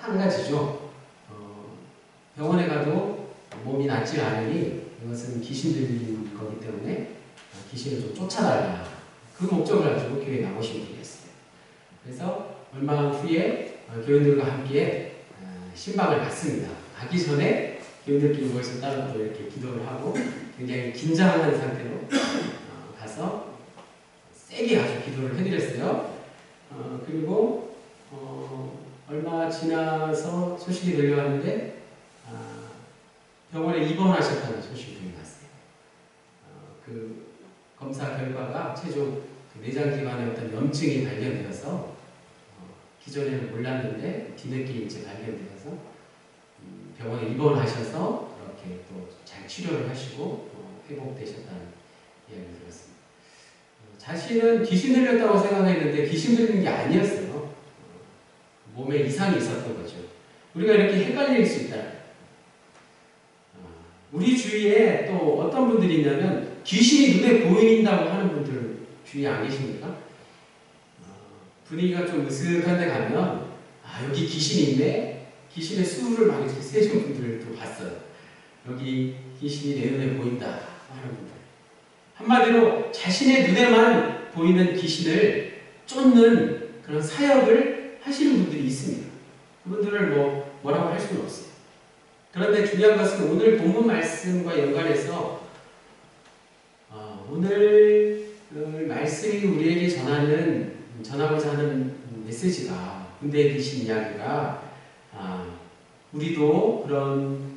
한 가지죠. 병원에 가도 몸이 낫지 않으니 이것은 귀신 들린 거기 때문에 귀신을 좀 쫓아달라. 그 목적을 가지고 교회에 나오신 분이 있어요. 그래서 얼마 후에 교인들과 함께 신방을 갔습니다. 가기 전에 교인들끼리 모여서 따로 또 이렇게 기도를 하고 굉장히 긴장한 상태로 가서 세게 아주 기도를 해드렸어요. 그리고 얼마 지나서 소식이 들려왔는데 병원에 입원하셨다는 소식이 들려왔어요. 그 검사 결과가 최종 내장기관에 어떤 염증이 발견되어서 기존에는 몰랐는데 뒤늦게 이제 발견되어서 병원에 입원하셔서 이렇게 또 잘 치료를 하시고 회복되셨다는 이야기를 들었습니다. 자신은 귀신 들렸다고 생각했는데 귀신 들린 게 아니었어요. 몸에 이상이 있었던 거죠. 우리가 이렇게 헷갈릴 수 있다. 우리 주위에 또 어떤 분들이 있냐면 귀신이 눈에 보인다고 하는 분들 주위에 안 계십니까? 분위기가 좀 으슥한 데 가면 여기 귀신이 있네? 귀신의 수를 막 이렇게 세신 분들도 봤어요. 여기 귀신이 내 눈에 보인다 하는 분들. 한마디로 자신의 눈에만 보이는 귀신을 쫓는 그런 사역을 하시는 분들이 있습니다. 그분들을 뭐라고 할 수는 없어요. 그런데 중요한 것은 오늘 본문 말씀과 연관해서 오늘 말씀이 우리에게 전하고자 하는 메시지가 군대의 귀신 이야기가 우리도 그런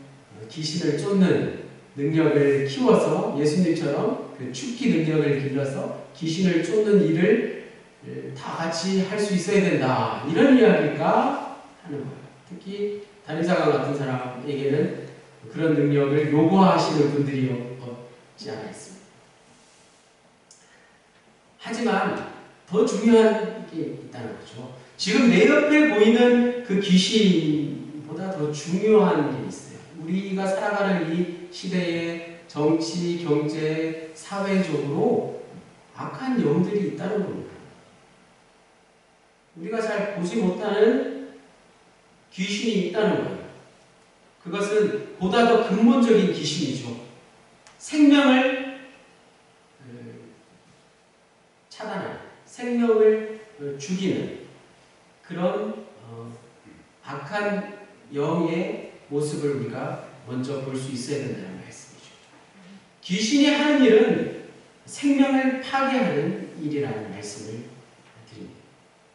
귀신을 쫓는 능력을 키워서 예수님처럼 그 축기 능력을 길러서 귀신을 쫓는 일을 다 같이 할 수 있어야 된다. 이런 이야기가 하는 거예요. 특히 단임사관 같은 사람에게는 그런 능력을 요구하시는 분들이 없지 않아 있습니다. 하지만 더 중요한 게 있다는 거죠. 지금 내 옆에 보이는 그 귀신보다 더 중요한 게 있어요. 우리가 살아가는 이 시대에 정치, 경제, 사회적으로 악한 영들이 있다는 겁니다. 우리가 잘 보지 못하는 귀신이 있다는 거예요. 그것은 보다 더 근본적인 귀신이죠. 생명을 차단하는, 생명을 죽이는 그런 악한 영의 모습을 우리가 먼저 볼 수 있어야 된다는 말씀이죠. 귀신이 하는 일은 생명을 파괴하는 일이라는 말씀을 드립니다.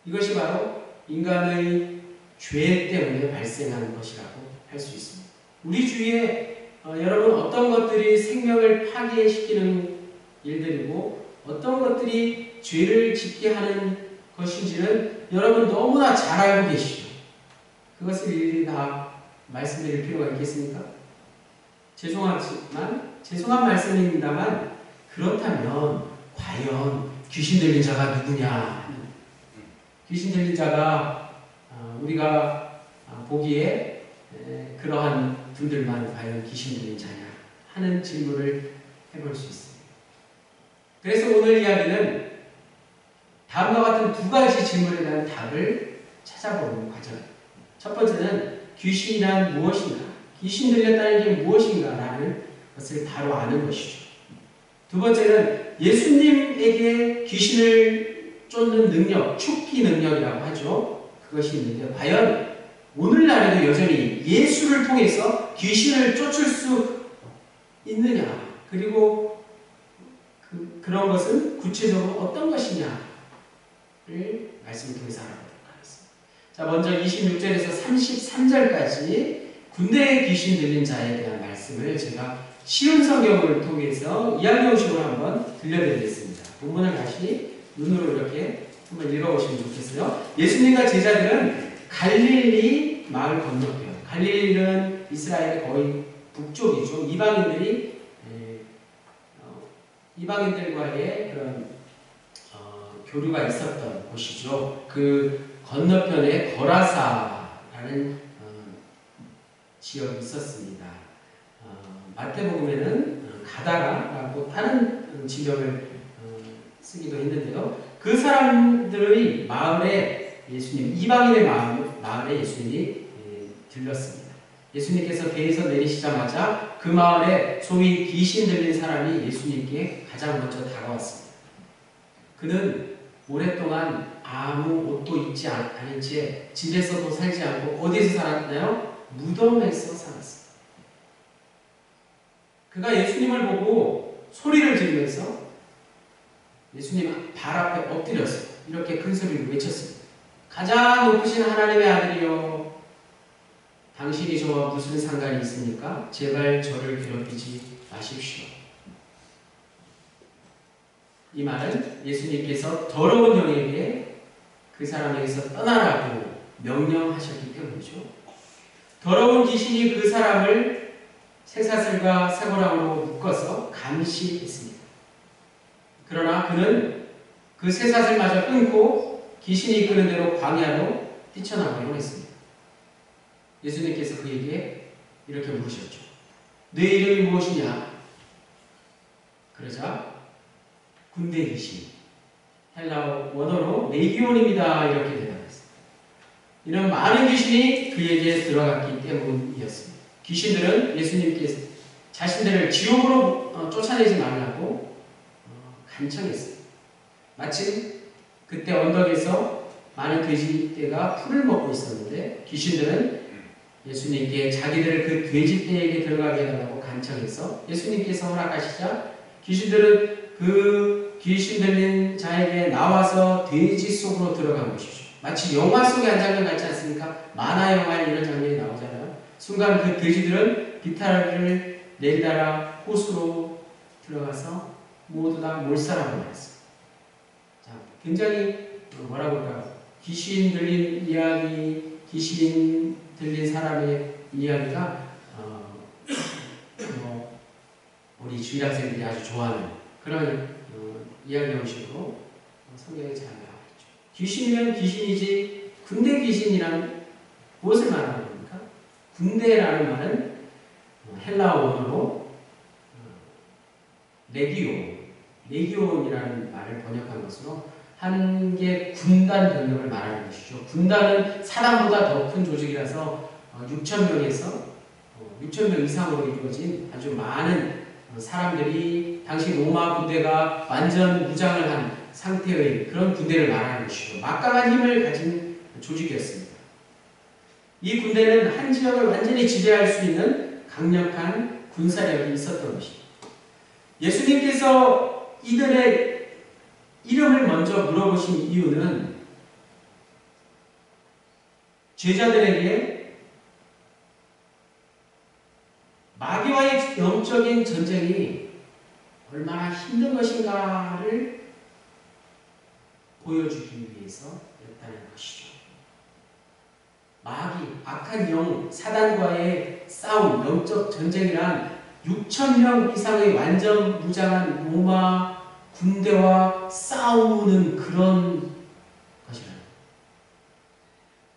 이것이 바로 인간의 죄 때문에 발생하는 것이라고 할 수 있습니다. 우리 주위에 여러분 어떤 것들이 생명을 파괴시키는 일들이고 어떤 것들이 죄를 짓게 하는 것인지는 여러분 너무나 잘 알고 계시죠. 그것을 일일이 다 말씀드릴 필요가 있겠습니까? 죄송한 말씀입니다만 그렇다면 과연 귀신 들린 자가 누구냐? 귀신 들린 자가 우리가 보기에 그러한 분들만 과연 귀신 들린 자냐 하는 질문을 해볼 수 있습니다. 그래서 오늘 이야기는 다음과 같은 두 가지 질문에 대한 답을 찾아보는 과정입니다. 첫 번째는 귀신이란 무엇인가? 귀신 들렸다는 게 무엇인가라는 것을 바로 아는 것이죠. 두 번째는 예수님에게 귀신을 쫓는 능력, 축기 능력이라고 하죠. 그것이 있는데 과연 오늘날에도 여전히 예수를 통해서 귀신을 쫓을 수 있느냐? 그리고 그런 것은 구체적으로 어떤 것이냐를 말씀을 통해서 알아보도록 하겠습니다. 자, 먼저 26절에서 33절까지 군대의 귀신 들린 자에 대한 말씀을 제가 쉬운 성경을 통해서 이야기형식으로 한번 들려드리겠습니다. 본문을 다시 눈으로 이렇게 한번 읽어보시면 좋겠어요. 예수님과 제자들은 갈릴리 마을 건너편. 갈릴리는 이스라엘의 거의 북쪽이죠. 이방인들과의 그런 교류가 있었던 곳이죠. 그 건너편에 거라사라는 지역이 있었습니다. 마태복음에는 가다라고 다른 지명을 쓰기도 했는데요. 그 사람들의 마을에 예수님, 이방인의 마을에 예수님이 들렸습니다. 예수님께서 배에서 내리시자마자 그 마을에 소위 귀신 들린 사람이 예수님께 가장 먼저 다가왔습니다. 그는 오랫동안 아무 옷도 입지 않은 채 집에서도 살지 않고 어디에서 살았나요? 무덤에서 살았습니다. 그가 예수님을 보고 소리를 지르면서 예수님 발 앞에 엎드려서 이렇게 큰 소리로 외쳤습니다. 가장 높으신 하나님의 아들이여, 당신이 저와 무슨 상관이 있습니까? 제발 저를 괴롭히지 마십시오. 이 말은 예수님께서 더러운 영에게 그 사람에게서 떠나라고 명령하셨기 때문이죠. 더러운 귀신이 그 사람을 쇠사슬과 쇠고랑으로 묶어서 감시했습니다. 그러나 그는 그 쇠사슬마저 끊고 귀신이 이끄는 대로 광야로 뛰쳐나가기로 했습니다. 예수님께서 그에게 이렇게 물으셨죠. 내 이름이 무엇이냐? 그러자 군대 귀신, 헬라어 원어로 레기온입니다. 이렇게 대답했습니다. 이는 많은 귀신이 그에게 들어갔기 때문이었습니다. 귀신들은 예수님께서 자신들을 지옥으로 쫓아내지 말라고 간청했습니다. 마침 그때 언덕에서 많은 돼지떼가 풀을 먹고 있었는데 귀신들은 예수님께 자기들을 그 돼지떼에게 들어가게 해달라고 간청해서 예수님께서 허락하시자 귀신들은 그 귀신 들린 자에게 나와서 돼지 속으로 들어간 것이죠. 마치 영화 속의 한 장면 같지 않습니까? 만화 영화에 이런 장면이 나오잖아요. 순간 그 돼지들은 비탈을 내리다가 호수로 들어가서 모두 다 몰살하고 말았습니다. 자, 굉장히 뭐라고 할까요? 귀신 들린 이야기, 귀신 들린 사람의 이야기가 우리 주일학생들이 아주 좋아하는 그런 이야기 형식으로 성경에 잘 나와 있죠. 귀신이면 귀신이지 군대 귀신이란 무엇을 말하는 겁니까? 군대라는 말은 헬라어 원어로 레기온이라는 말을 번역한 것으로 한 개 군단 병력을 말하는 것이죠. 군단은 사람보다 더 큰 조직이라서 6,000명에서 6,000명 이상으로 이루어진 아주 많은 사람들이 당시 로마 군대가 완전 무장을 한 상태의 그런 군대를 말하는 것이죠. 막강한 힘을 가진 조직이었습니다. 이 군대는 한 지역을 완전히 지배할 수 있는 강력한 군사력이 있었던 것입니다. 예수님께서 이들의 이름을 먼저 물어보신 이유는 제자들에게 마귀와의 영적인 전쟁이 얼마나 힘든 것인가를 보여주기 위해서였다는 것이죠. 마귀, 악한 영, 사단과의 싸움, 영적 전쟁이란 6,000명 이상의 완전 무장한 로마 군대와 싸우는 그런 것이라는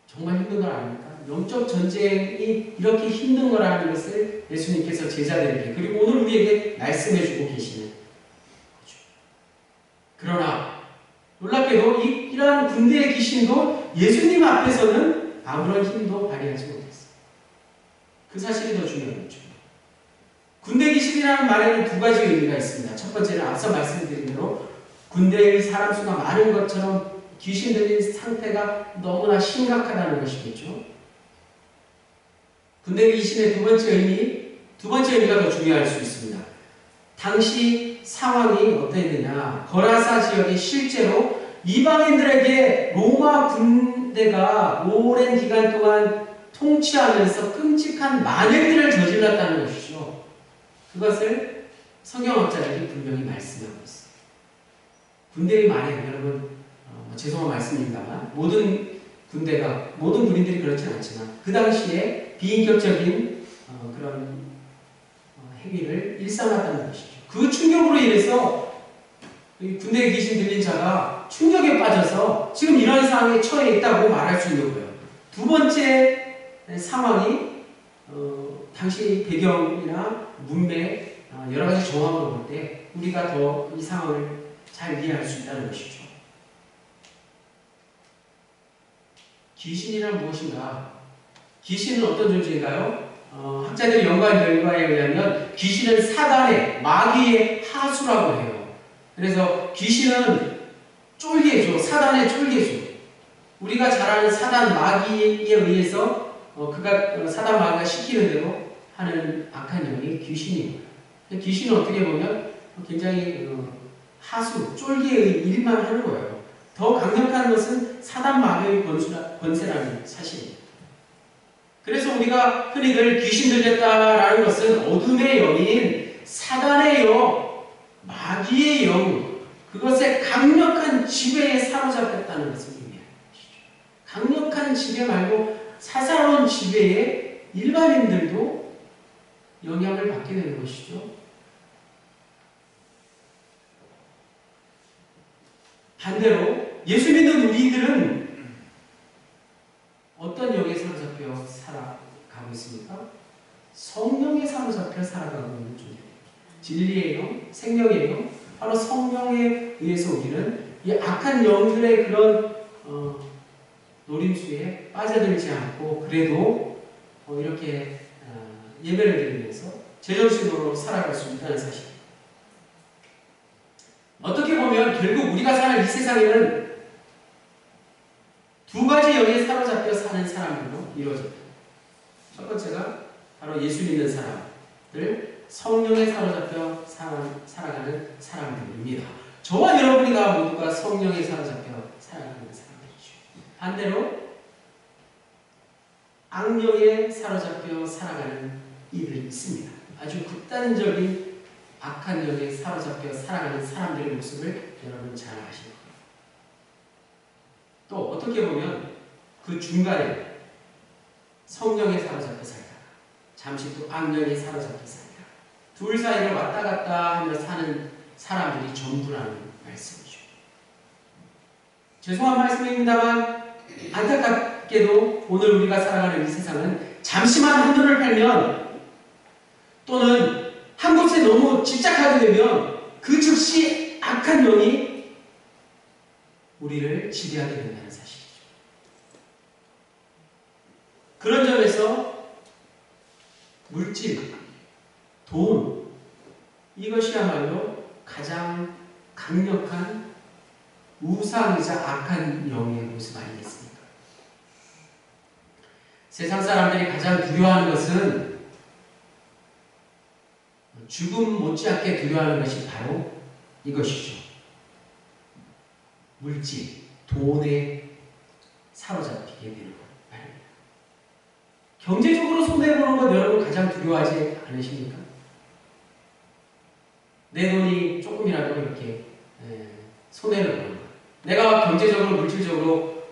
정말 힘든 걸 아닙니까? 영적 전쟁이 이렇게 힘든 거라는 것을 예수님께서 제자들에게 그리고 오늘 우리에게 말씀해주고 계시는 거죠. 그러나 놀랍게도 이러한 군대의 귀신도 예수님 앞에서는 아무런 힘도 발휘하지 못했어요. 그 사실이 더 중요한 거죠. 군대 귀신이라는 말에는 두 가지 의미가 있습니다. 첫 번째는 앞서 말씀드린 대로 군대의 사람 수가 많은 것처럼 귀신 들린 상태가 너무나 심각하다는 것이겠죠. 군대 귀신의 두 번째 의미가 더 중요할 수 있습니다. 당시 상황이 어땠느냐. 거라사 지역이 실제로 이방인들에게 로마 군대가 오랜 기간 동안 통치하면서 끔찍한 만행들을 저질렀다는 것이죠. 그것을 성경학자들이 분명히 말씀하고 있어요. 군대의 만행, 여러분 죄송한 말씀입니다만 모든 군인들이 그렇지는 않지만 그 당시에 비인격적인 그런 행위를 일삼았다는 것이죠. 그 충격으로 인해서 군대에 귀신 들린 자가 충격에 빠져서 지금 이런 상황에 처해 있다고 말할 수 있는 거예요. 두 번째 상황이 당시 배경이나 문맥 여러 가지 정황으로 볼 때 우리가 더 이 상황을 잘 이해할 수 있다는 것이죠. 귀신이란 무엇인가? 귀신은 어떤 존재인가요? 학자들의 연구한 결과에 의하면 귀신은 사단의 마귀의 하수라고 해요. 그래서 귀신은 쫄개죠. 사단의 쫄개죠. 우리가 잘 아는 사단 마귀에 의해서 그가 사단 마귀가 시키는 대로 하는 악한 영이 귀신입니다. 귀신은 어떻게 보면 굉장히 하수, 쫄개의 일만 하는 거예요. 더 강력한 것은 사단 마귀의 권세라는 사실입니다. 그래서 우리가 흔히들 귀신 들렸다라는 것은 어둠의 영인 사단의 영, 마귀의 영, 그것의 강력한 지배에 사로잡혔다는 것을 의미합니다. 강력한 지배 말고 사사로운 지배에 일반인들도 영향을 받게 되는 것이죠. 반대로 예수 믿는 우리들은 어떤 영에 사로잡혀 살아가고 있습니까? 성령에 사로잡혀 살아가고 있는 존재입니다. 진리의 영, 생명의 영, 바로 성령에 의해서 우리는 이 악한 영들의 그런 노림수에 빠져들지 않고 그래도 이렇게 예배를 드리면서 제정신으로 살아갈 수 있다는 사실. 어떻게 보면 결국 우리가 사는 이 세상에는 두 가지 영에 사로잡혀 사는 사람들로 이루어집니다. 첫 번째가 바로 예수 믿는 사람들, 성령에 사로잡혀 살아가는 사람들입니다. 저와 여러분이 다 모두가 성령에 사로잡혀 살아가는 사람들이죠. 반대로 악령에 사로잡혀 살아가는 이들이 있습니다. 아주 극단적인 악한 영에 사로잡혀 살아가는 사람들의 모습을 여러분 잘 아십니다. 또 어떻게 보면 그 중간에 성령에 사로잡혀 살다가 잠시 또 악령에 사로잡혀 살다가 둘 사이를 왔다 갔다 하며 사는 사람들이 전부라는 말씀이죠. 죄송한 말씀입니다만 안타깝게도 오늘 우리가 살아가는 이 세상은 잠시만 한눈을 팔면 또는 한 곳에 너무 집착하게 되면 그 즉시 악한 영이 우리를 지배하게 된다는 사실이죠. 그런 점에서 물질, 돈, 이것이야말로 가장 강력한 우상이자 악한 영의 모습 아니겠습니까? 세상 사람들이 가장 두려워하는 것은 죽음 못지않게 두려워하는 것이 바로 이것이죠. 물질, 돈에 사로잡히게 되는 것 말입니다. 경제적으로 손해보는 것 여러분 가장 두려워하지 않으십니까? 내 돈이 조금이라도 이렇게 손해를 보는 것. 내가 경제적으로, 물질적으로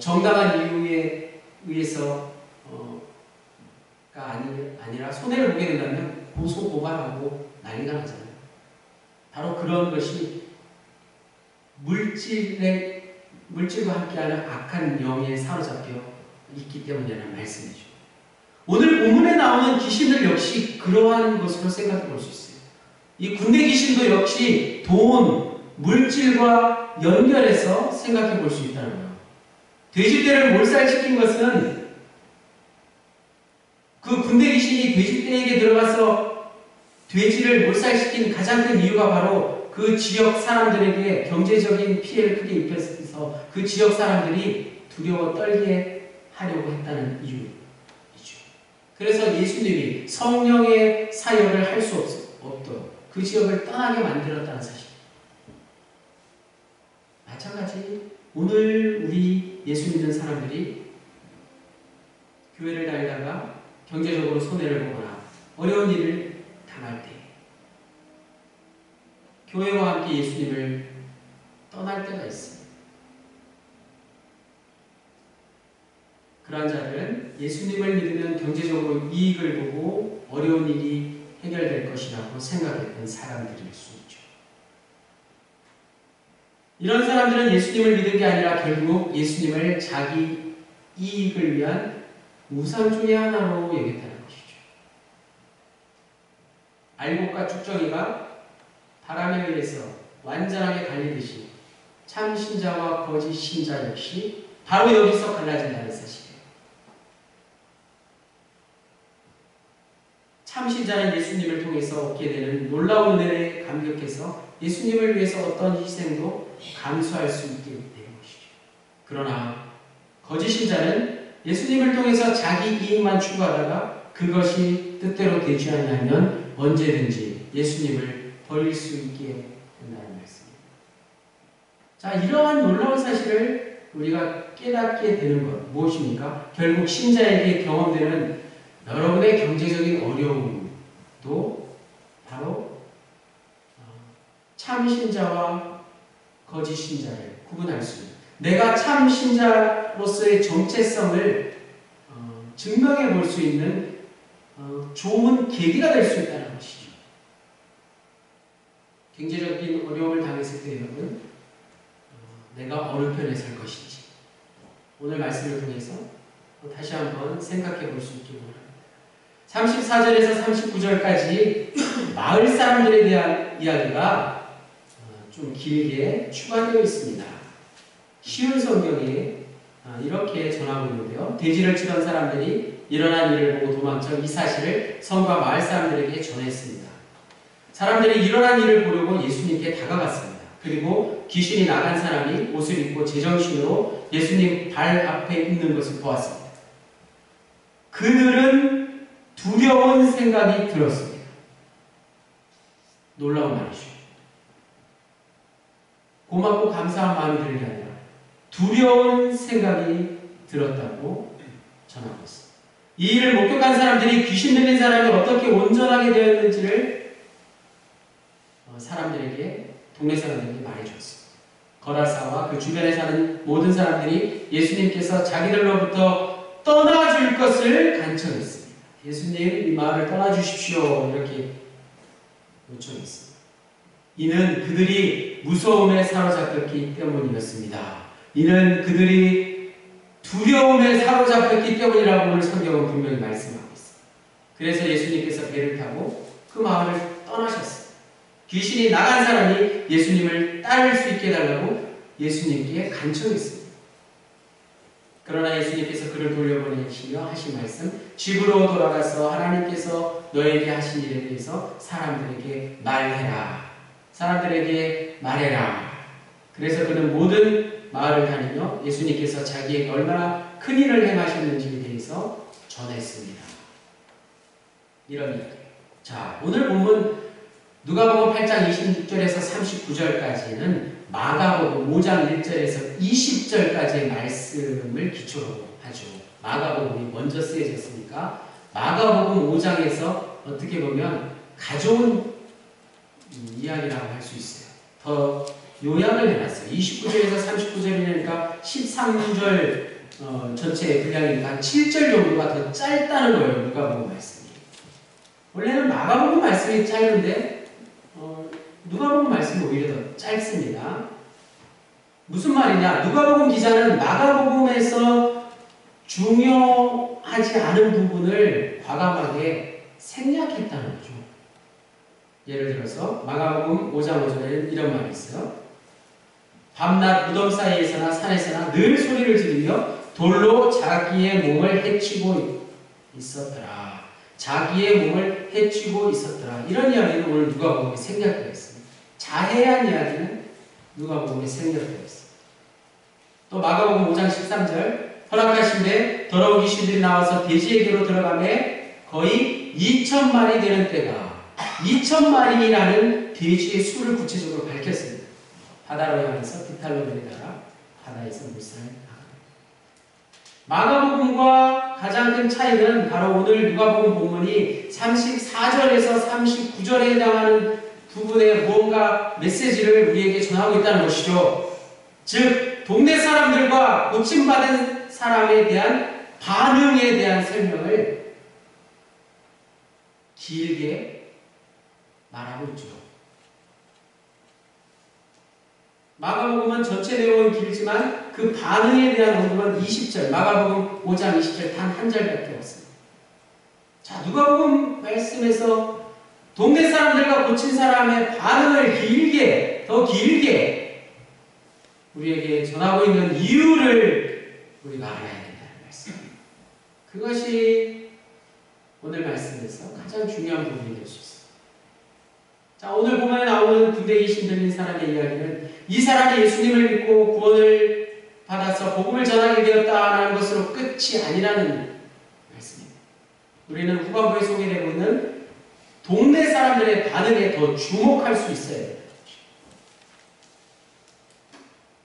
정당한 이유에 의해서가 아니라 손해를 보게 된다면 고소, 고발하고 난리가 나잖아요. 바로 그런 것이 물질과 함께하는 악한 영에 사로잡혀 있기 때문이라는 말씀이죠. 오늘 본문에 나오는 귀신들 역시 그러한 것으로 생각해 볼 수 있어요. 이 군대 귀신도 역시 돈, 물질과 연결해서 생각해 볼 수 있다는 거예요. 돼지떼를 몰살시킨 것은 그 군대 귀신이 돼지떼에게 들어가서 돼지를 몰살시킨 가장 큰 이유가 바로 그 지역 사람들에게 경제적인 피해를 크게 입혀서 그 지역 사람들이 두려워 떨게 하려고 했다는 이유이죠. 그래서 예수님이 성령의 사역을 할 수 없도록 그 지역을 떠나게 만들었다는 사실. 마찬가지 오늘 우리 예수 믿는 사람들이 교회를 다니다가 경제적으로 손해를 보거나 어려운 일을 당할 때 교회와 함께 예수님을 떠날 때가 있습니다. 그러한 자들은 예수님을 믿으면 경제적으로 이익을 보고 어려운 일이 해결될 것이라고 생각했던 사람들일 수 있죠. 이런 사람들은 예수님을 믿은 게 아니라 결국 예수님을 자기 이익을 위한 우상 중의 하나로 여겼다는 것이죠. 알곡과 쭉정이가 바람에 의해서 완전하게 갈리듯이 참 신자와 거짓 신자 역시 바로 여기서 갈라진다는 사실이에요. 참신자는 예수님을 통해서 얻게 되는 놀라운 은혜에 감격해서 예수님을 위해서 어떤 희생도 감수할 수 있게 되는 것이죠. 그러나 거짓 신자는 예수님을 통해서 자기 이익만 추구하다가 그것이 뜻대로 되지 않으면 언제든지 예수님을 버릴 수 있게 된다는 말씀입니다. 자, 이러한 놀라운 사실을 우리가 깨닫게 되는 것 무엇입니까? 결국 신자에게 경험되는 여러분의 경제적인 어려움도 바로 참 신자와 거짓 신자를 구분할 수 있는, 내가 참 신자로서의 정체성을 증명해 볼 수 있는 좋은 계기가 될 수 있다는 것이죠. 경제적인 어려움을 당했을 때 여러분, 내가 어느 편에 설 것인지 오늘 말씀을 통해서 다시 한번 생각해 볼 수 있기 바랍니다. 34절에서 39절까지 마을 사람들에 대한 이야기가 좀 길게 추가되어 있습니다. 쉬운 성경에 이렇게 전하고 있는데요. 돼지를 치던 사람들이 일어난 일을 보고 도망쳐 이 사실을 성과 마을 사람들에게 전했습니다. 사람들이 일어난 일을 보려고 예수님께 다가갔습니다. 그리고 귀신이 나간 사람이 옷을 입고 제정신으로 예수님 발 앞에 있는 것을 보았습니다. 그들은 두려운 생각이 들었습니다. 놀라운 말이죠. 고맙고 감사한 마음이 드는 게 아니라 두려운 생각이 들었다고 전하고 있습니다. 이 일을 목격한 사람들이 귀신 들린 사람이 어떻게 온전하게 되었는지를 사람들에게, 동네 사람들에게 말해주었습니다. 거라사와 그 주변에 사는 모든 사람들이 예수님께서 자기들로부터 떠나줄 것을 간청했습니다. 예수님, 이 마을을 떠나주십시오. 이렇게 요청했습니다. 이는 그들이 무서움에 사로잡혔기 때문이었습니다. 이는 그들이 두려움에 사로잡혔기 때문이라고 오늘 성경은 분명히 말씀하고 있습니다. 그래서 예수님께서 배를 타고 그 마을을 떠나셨습니다. 귀신이 나간 사람이 예수님을 따를 수 있게 해달라고 예수님께 간청했습니다. 그러나 예수님께서 그를 돌려보내시며 하신 말씀, 집으로 돌아가서 하나님께서 너에게 하신 일에 대해서 사람들에게 말해라. 사람들에게 말해라. 그래서 그는 모든 마을을 다니며 예수님께서 자기에게 얼마나 큰 일을 행하셨는지에 대해서 전했습니다. 이런 이야기. 자, 오늘 본문 누가복음 8장 26절에서 39절까지는 마가복음 5장 1절에서 20절까지의 말씀을 기초로 하죠. 마가복음이 먼저 쓰여졌으니까 마가복음 5장에서 어떻게 보면 가져온 이야기라고 할 수 있어요. 더 요약을 해놨어요. 29절에서 39절이니까 13절 전체의 분량이니까 7절 정도가 더 짧다는 거예요. 누가복음 말씀이. 원래는 마가복음 말씀이 짧은데 누가복음 말씀이 오히려 더 짧습니다. 무슨 말이냐? 누가복음 기자는 마가복음에서 중요하지 않은 부분을 과감하게 생략했다는 거죠. 예를 들어서 마가복음 5장 5절에는 이런 말이 있어요. 밤낮 무덤 사이에서나 산에서나 늘 소리를 지르며 돌로 자기의 몸을 해치고 있었더라. 자기의 몸을 해치고 있었더라. 이런 이야기는 오늘 누가복음에 생략되어 있습니다. 자해한 이야기는 누가복음에 생략되어 있습니다. 또 마가복음 5장 13절 허락하신데 더러운 귀신들이 나와서 돼지에게로 들어가매 거의 2,000마리 되는 때가 2,000마리라는 돼지의 수를 구체적으로 밝혔습니다. 바다로 향해서 비탈로들에 따라 바다에서 물살을 마가복음과 가장 큰 차이는 바로 오늘 누가복음 본문이 34절에서 39절에 해당하는 부분의 무언가 메시지를 우리에게 전하고 있다는 것이죠. 즉 동네 사람들과 고침받은 사람에 대한 반응에 대한 설명을 길게 말하고 있죠. 마가복음은 전체 내용은 길지만 그 반응에 대한 언급은 20절, 마가복음 5장 20절 단 한 절밖에 없습니다. 자, 누가복음 말씀에서 동네 사람들과 고친 사람의 반응을 길게, 더 길게 우리에게 전하고 있는 이유를 우리가 알아야 된다는 말씀입니다. 그것이 오늘 말씀에서 가장 중요한 부분이 될 수 있어요. 자, 오늘 본문에 나오는 군대에 귀신 들린 사람의 이야기는 이 사람이 예수님을 믿고 구원을 받아서 복음을 전하게 되었다는 것으로 끝이 아니라는 말씀입니다. 우리는 후반부에 소개되고 있는 동네 사람들의 반응에 더 주목할 수 있어야 돼요.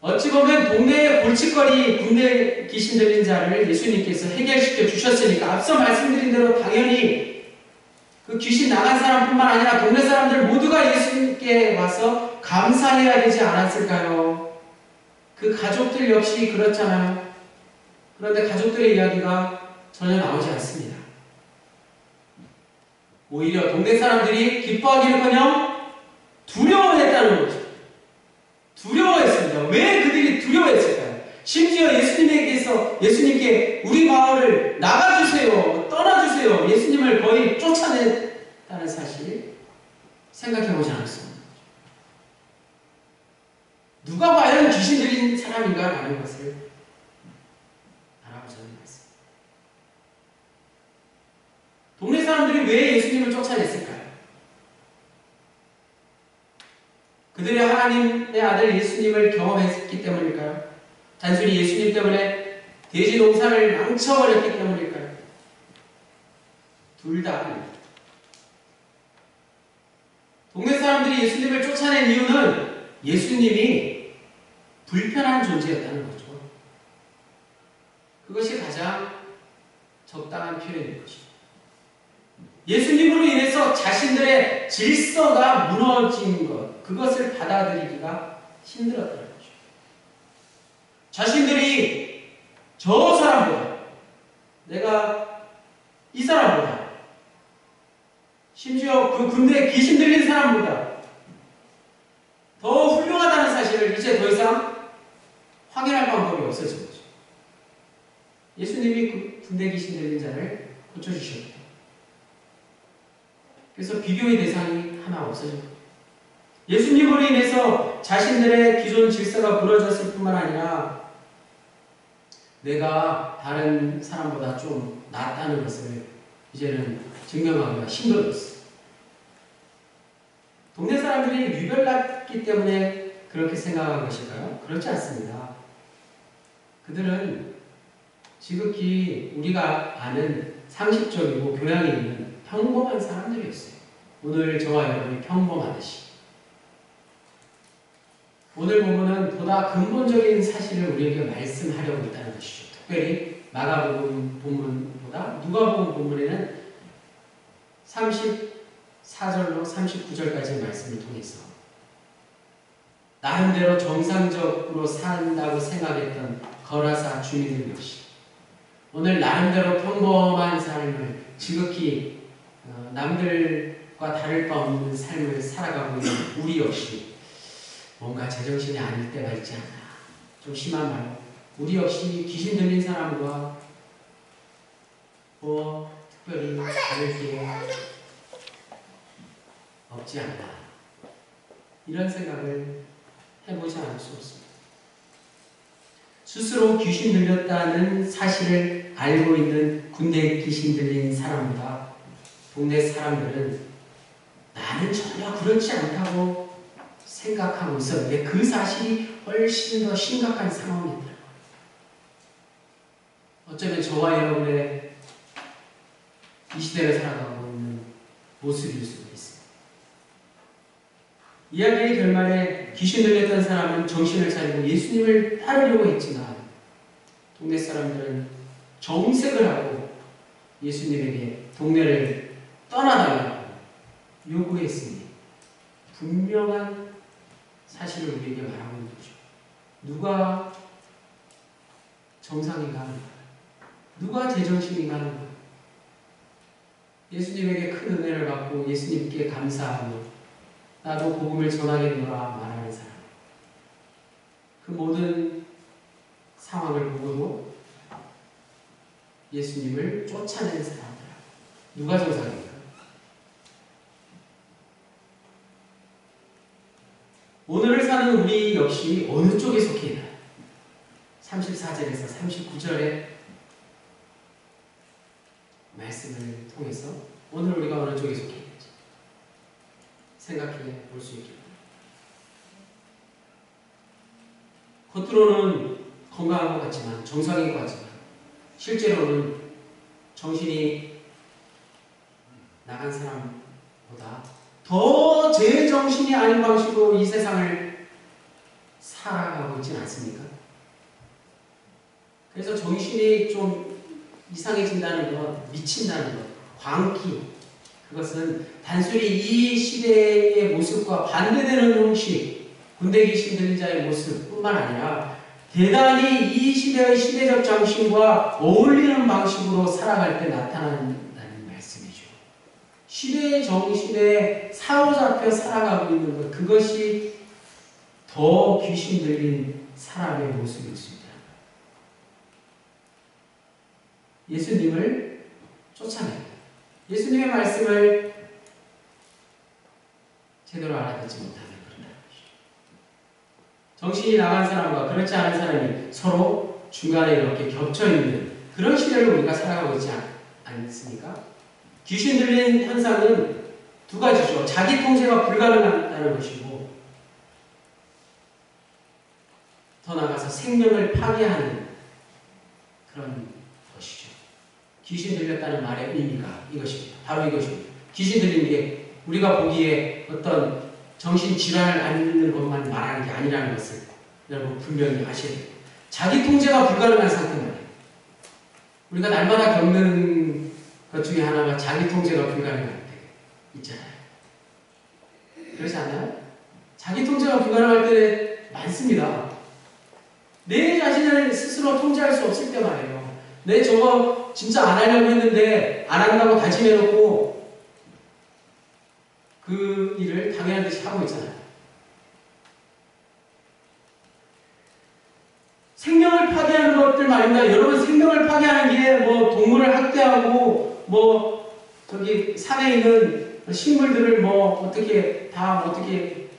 어찌 보면 동네의 골칫거리 군대 귀신 들린 자를 예수님께서 해결시켜 주셨으니까 앞서 말씀드린 대로 당연히 그 귀신 나간 사람뿐만 아니라 동네 사람들 모두가 예수님께 와서 감사해야 되지 않았을까요? 그 가족들 역시 그렇잖아요. 그런데 가족들의 이야기가 전혀 나오지 않습니다. 오히려 동네 사람들이 기뻐하기는커녕 두려워했다는 거죠. 두려워했습니다. 왜 그들이 두려워했을까요? 심지어 예수님께 우리 마을을 나가주세요, 떠나주세요, 예수님을 거의 쫓아냈다는 사실 생각해보지 않았습니다. 누가 과연 귀신 들린 사람인가 라는 것을 알아보자는 말씀. 동네 사람들이 왜 예수님을 쫓아냈을까요? 그들이 하나님의 아들 예수님을 경험했기 때문일까요? 단순히 예수님 때문에 돼지 농사를 망쳐버렸기 때문일까요? 둘 다 아닙니다. 동네 사람들이 예수님을 쫓아낸 이유는 예수님이 불편한 존재였다는 거죠. 그것이 가장 적당한 표현인 것이죠. 예수님으로 인해서 자신들의 질서가 무너진 것, 그것을 받아들이기가 힘들었다는 거죠. 자신들이 저 사람보다, 내가 이 사람보다, 심지어 그 군대에 귀신 들린 사람보다 더 훌륭하다는 사실을 이제 더 이상 확인할 방법이 없어진 거죠. 예수님이 그 군대 귀신 들린 자를 고쳐주셨대요. 그래서 비교의 대상이 하나 없어진 거예요. 예수님으로 인해서 자신들의 기존 질서가 무너졌을 뿐만 아니라 내가 다른 사람보다 좀 낫다는 것을 이제는 증명하기가 힘들었어요. 동네 사람들이 유별났기 때문에 그렇게 생각한 것일까요? 그렇지 않습니다. 그들은 지극히 우리가 아는 상식적이고 교양이 있는 평범한 사람들이었어요. 오늘 저와 여러분이 평범하듯이. 오늘 본문은 보다 근본적인 사실을 우리에게 말씀하려고 있다는 것이죠. 특별히 마가복음 본문보다 누가복음 본문에는 34절로 39절까지의 말씀을 통해서 나름대로 정상적으로 산다고 생각했던 거라사 주민들 역시 오늘 나름대로 평범한 삶을 지극히 남들과 다를 바 없는 삶을 살아가고 있는 우리 역시 뭔가 제정신이 아닐 때가 있지 않나. 좀 심한 말로 우리 역시 귀신 들린 사람과 특별히 다를 게 없지 않나. 이런 생각을 해보지 않을 수 없습니다. 스스로 귀신 들렸다는 사실을 알고 있는 군대에 귀신 들린 사람보다 동네 사람들은 나는 전혀 그렇지 않다고 생각하고 있었는데 그 사실이 훨씬 더 심각한 상황이었다. 어쩌면 저와 여러분의 이 시대를 살아가고 있는 모습일 수도 있습니다. 이야기의 결말에 귀신 들렸던 사람은 정신을 차리고 예수님을 따르려고 했지만 동네 사람들은 정색을 하고 예수님에게 동네를 떠나달라고 요구했으니 분명한 사실을 우리에게 말하고 있는 거죠. 누가 정상인가 하는 거예요. 누가 제정신인가 하는 거예요. 예수님에게 큰 은혜를 받고 예수님께 감사하며 나도 복음을 전하겠노라 말하는 사람. 그 모든 상황을 보고도 예수님을 쫓아내는 사람들. 누가 정상입니까? 오늘을 사는 우리 역시 어느 쪽에 속해 있나요? 34절에서 39절에 말씀을 통해서 오늘 우리가 어느 쪽에 속해 있는지 생각해 볼 수 있겠습니다. 겉으로는 건강한 것 같지만, 정상인 것 같지만, 실제로는 정신이 나간 사람보다 더 제정신이 아닌 방식으로 이 세상을 살아가고 있지는 않습니까? 그래서 정신이 좀 이상해진다는 것, 미친다는 것, 광기, 그것은 단순히 이 시대의 모습과 반대되는 형식, 군대 귀신 들린 자의 모습뿐만 아니라 대단히 이 시대의 시대적 정신과 어울리는 방식으로 살아갈 때 나타난다는 말씀이죠. 시대의 정신에 사로잡혀 살아가고 있는 것, 그것이 더 귀신 들린 사람의 모습이었습니다. 예수님을 쫓아내요. 예수님의 말씀을 제대로 알아듣지 못하면 그런다는 것이죠. 정신이 나간 사람과 그렇지 않은 사람이 서로 중간에 이렇게 겹쳐있는 그런 시대를 우리가 살아가고 있지 않습니까? 귀신 들린 현상은 두 가지죠. 자기 통제가 불가능하다는 것이고, 더 나아가서 생명을 파괴하는 그런 것이죠. 귀신 들렸다는 말의 의미가 이것입니다. 바로 이것입니다. 귀신 들린 게 우리가 보기에 어떤 정신질환을 앓는 것만 말하는 게 아니라는 것을 여러분 분명히 아셔야 돼요. 자기 통제가 불가능한 상태 말이에요. 우리가 날마다 겪는 것 중에 하나가 자기 통제가 불가능할 때 있잖아요. 그렇지 않나요? 자기 통제가 불가능할 때 많습니다. 내 자신을 스스로 통제할 수 없을 때 말이에요. 내 저거 진짜 안 하려고 했는데 안 한다고 다짐해놓고 그 일을 당연한 듯이 하고 있잖아요. 생명을 파괴하는 것들 말입니다. 여러분, 생명을 파괴하는 게 뭐 동물을 학대하고 뭐 저기 산에 있는 식물들을 뭐 어떻게 다 어떻게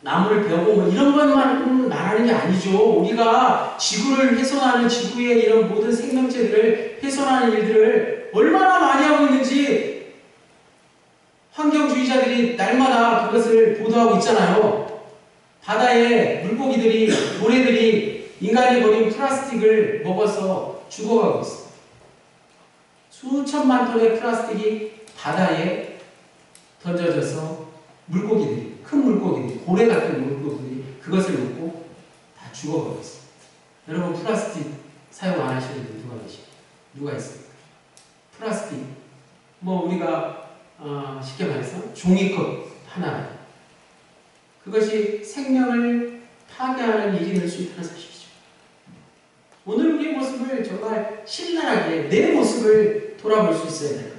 나무를 베고 뭐 이런 것만 말하는 게 아니죠. 우리가 지구를 훼손하는, 지구의 이런 모든 생명체들을 훼손하는 일들을 얼마나 많이 하고 있는지 환경주의자들이 날마다 그것을 보도하고 있잖아요. 바다에 물고기들이, 고래들이 인간이 버린 플라스틱을 먹어서 죽어가고 있어요. 수천만 톤의 플라스틱이 바다에 던져져서 물고기들이, 큰 물고기들이, 고래 같은 물고기들이 그것을 먹고 다 죽어가고 있어요. 여러분, 플라스틱 사용 안 하시는 분 누가 있습니까? 플라스틱, 뭐 우리가 쉽게 말해서 종이컵 하나, 그것이 생명을 파괴하는 일이 될 수 있다는 사실이죠. 오늘 우리의 모습을 정말 신랄하게 내 모습을 돌아볼 수 있어야 돼요.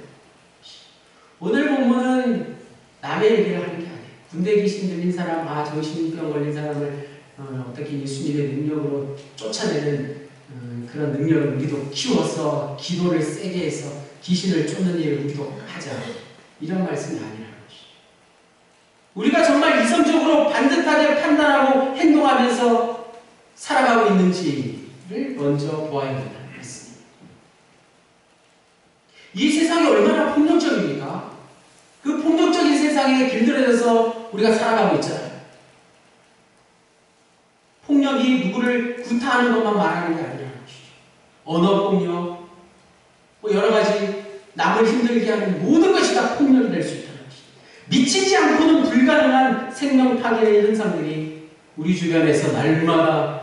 오늘 본문은 남의 얘기를 하는 게 아니에요. 군대 귀신 들린 사람, 정신병 걸린 사람을 어떻게 예수님의 능력으로 쫓아내는 그런 능력을 우리도 키워서 기도를 세게 해서 귀신을 쫓는 일을 우리도 하자, 이런 말씀이 아니라는 것이죠. 우리가 정말 이성적으로 반듯하게 판단하고 행동하면서 살아가고 있는지를 먼저 보아야 된다는 말씀입니다. 이 세상이 얼마나 폭력적입니까? 그 폭력적인 세상에 길들여져서 우리가 살아가고 있잖아요. 폭력이 누구를 구타하는 것만 말하는 게 아니라는 것이죠. 언어폭력, 뭐 여러 가지 남을 힘들게 하는 모든 것이 다 폭력이 될 수 있다는 것이죠. 미치지 않고는 불가능한 생명 파괴의 현상들이 우리 주변에서 날마다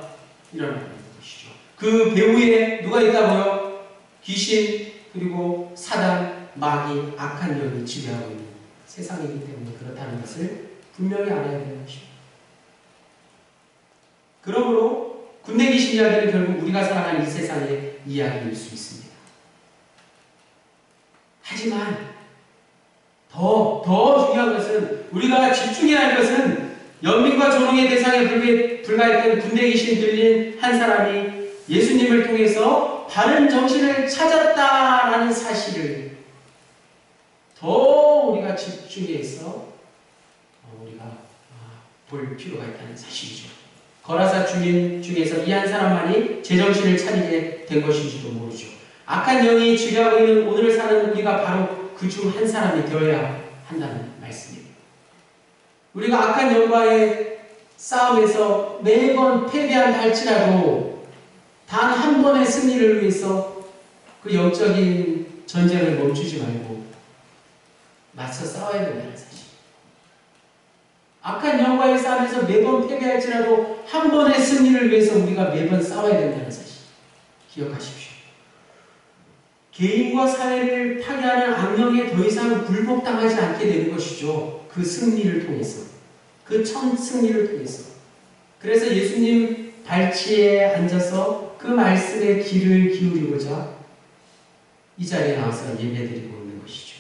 일어나는 것이죠. 그 배후에 누가 있다고요? 귀신, 그리고 사단, 마귀, 악한 영이 지배하고 있는 세상이기 때문에 그렇다는 것을 분명히 알아야 되는 것입니다. 그러므로 군대 귀신 이야기는 결국 우리가 살아가는 이 세상의 이야기일 수 있습니다. 하지만 더 중요한 것은, 우리가 집중해야 할 것은 연민과 조롱의 대상에 불과했던 군대 귀신 들린 한 사람이 예수님을 통해서 바른 정신을 찾았다라는 사실을 더 우리가 집중해서 우리가 볼 필요가 있다는 사실이죠. 거라사 주민 중에서 이 한 사람만이 제정신을 차리게 된 것인지도 모르죠. 악한 영이 지배하고 있는 오늘을 사는 우리가 바로 그 중 한 사람이 되어야 한다는 말씀입니다. 우리가 악한 영과의 싸움에서 매번 패배한다 할지라도 단 한 번의 승리를 위해서 그 영적인 전쟁을 멈추지 말고 맞서 싸워야 된다는 사실. 악한 영과의 싸움에서 매번 패배할지라도 한 번의 승리를 위해서 우리가 매번 싸워야 된다는 사실. 기억하십시오. 개인과 사회를 파괴하는 악령에 더 이상 굴복당하지 않게 되는 것이죠. 그 승리를 통해서. 그 첫 승리를 통해서. 그래서 예수님 발치에 앉아서 그 말씀에 귀를 기울이고자 이 자리에 나와서 예배드리고 있는 것이죠.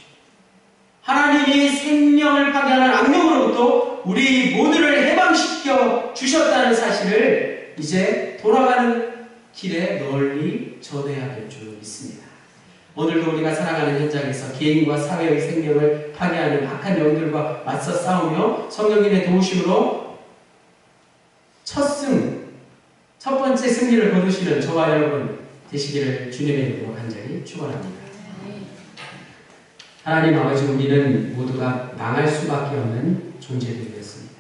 하나님이 생명을 파괴하는 악령으로부터 우리 모두를 해방시켜 주셨다는 사실을 이제 돌아가는 길에 널리 전해야 될 줄 믿습니다. 오늘도 우리가 살아가는 현장에서 개인과 사회의 생명을 파괴하는 악한 영들과 맞서 싸우며 성령님의 도우심으로 첫 번째 승리를 거두시는 저와 여러분 되시기를 주님의 이름으로 간절히 축원합니다. 하나님 아버지, 우리는 모두가 망할 수밖에 없는 존재들이었습니다.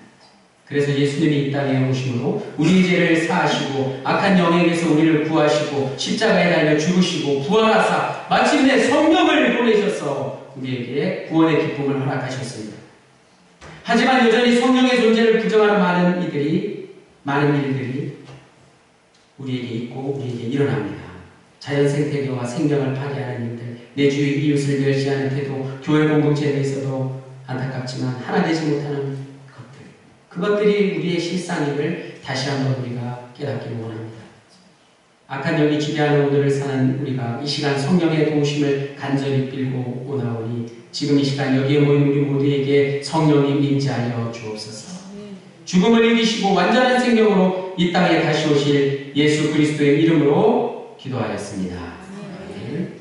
그래서 예수님이 이 땅에 오심으로 우리 죄를 사하시고 악한 영에게서 우리를 구하시고 십자가에 달려 죽으시고 부활하사 마침내 성령을 보내셔서 우리에게 구원의 기쁨을 허락하셨습니다. 하지만 여전히 성령의 존재를 부정하는 많은 일들이 우리에게 있고 우리에게 일어납니다. 자연 생태계와 생명을 파괴하는 일들, 내 주위 이웃을 멸시하는 태도, 교회 공동체에 대해서도 안타깝지만 하나 되지 못하는 것들, 그것들이 우리의 실상임을 다시 한번 우리가 깨닫기를 원합니다. 악한 영이 지배하는 오늘을 사는 우리가 이 시간 성령의 도우심을 간절히 빌고 오나오니 지금 이 시간 여기에 모인 우리 모두에게 성령님 임재하여 주옵소서. 죽음을 이기시고 완전한 생명으로 이 땅에 다시 오실 예수 그리스도의 이름으로 기도하였습니다. 아멘.